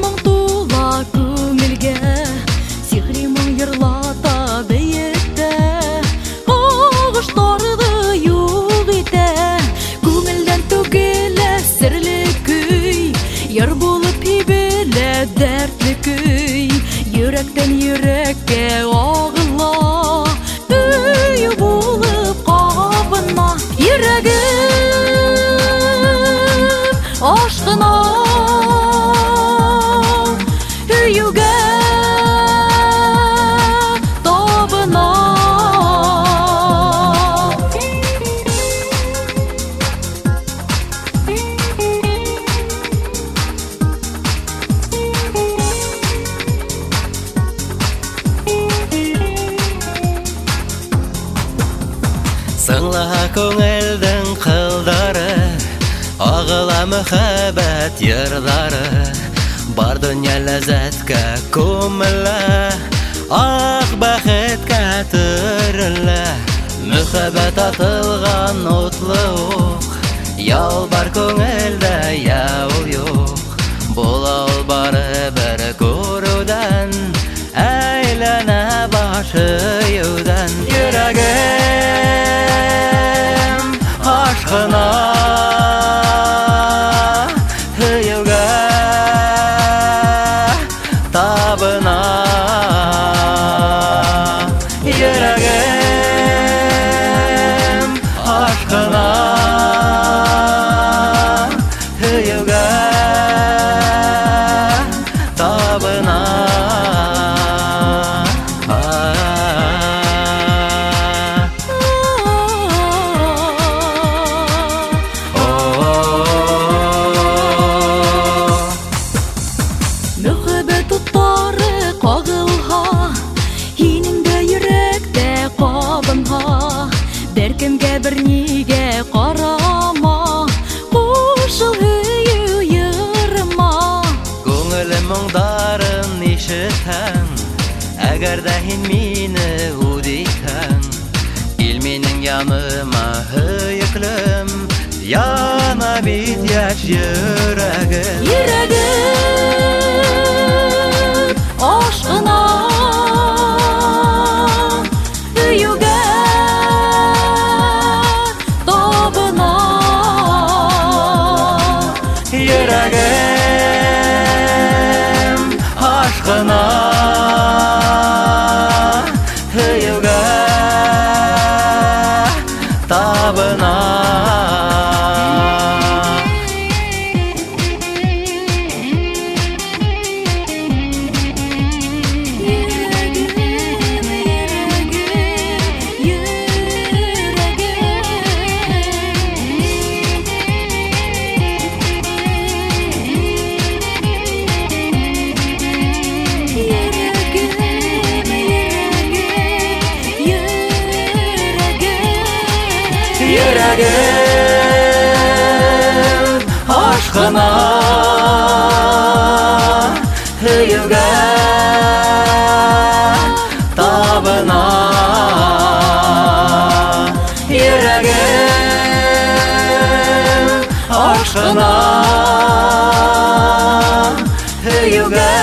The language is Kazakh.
моң тула күңелгә, сихри моң йырлата бейектә, ағыштарды юл итә, күңелдән түгелә серле көй, йыр булып ибелә дәртле көй, йөрәктән йөрәккә агыла, өй булып кабына, йөрәгем ашкына, өйгә табына. Сыңла күңелдің қылдары, ағыла мұхаббат йырлары, бар дүния ләззәткә күмелә, ақ бәхеткә төрелә. Мұхаббат атылған утлы ук, ял бар күңелдә яу юк, була ул бары бер күрүдән, әйләнә башы юдән. Йөрәгем ашкына, һөйүгә табына. Йөрәгем ашкына, һөйүгә табына. Мөхәббәт утлары кагылһа, һинең дә йөрәктә кабынһа, беркемгә бернигә карама, кушыл һөю йырыма. Күңелем моңдарын ишетһәң, әгәр дә һин мине үдисәң, кил минең яныма һөеклем, яна бит яшь йөрәгем. Йөрәгем ашкына, һөюгә табына. Йөрәгем ашкына, һөюгә табына. Йөрәгем ашкына, һөюгә табына. Йөрәгем ашкына, һөюгә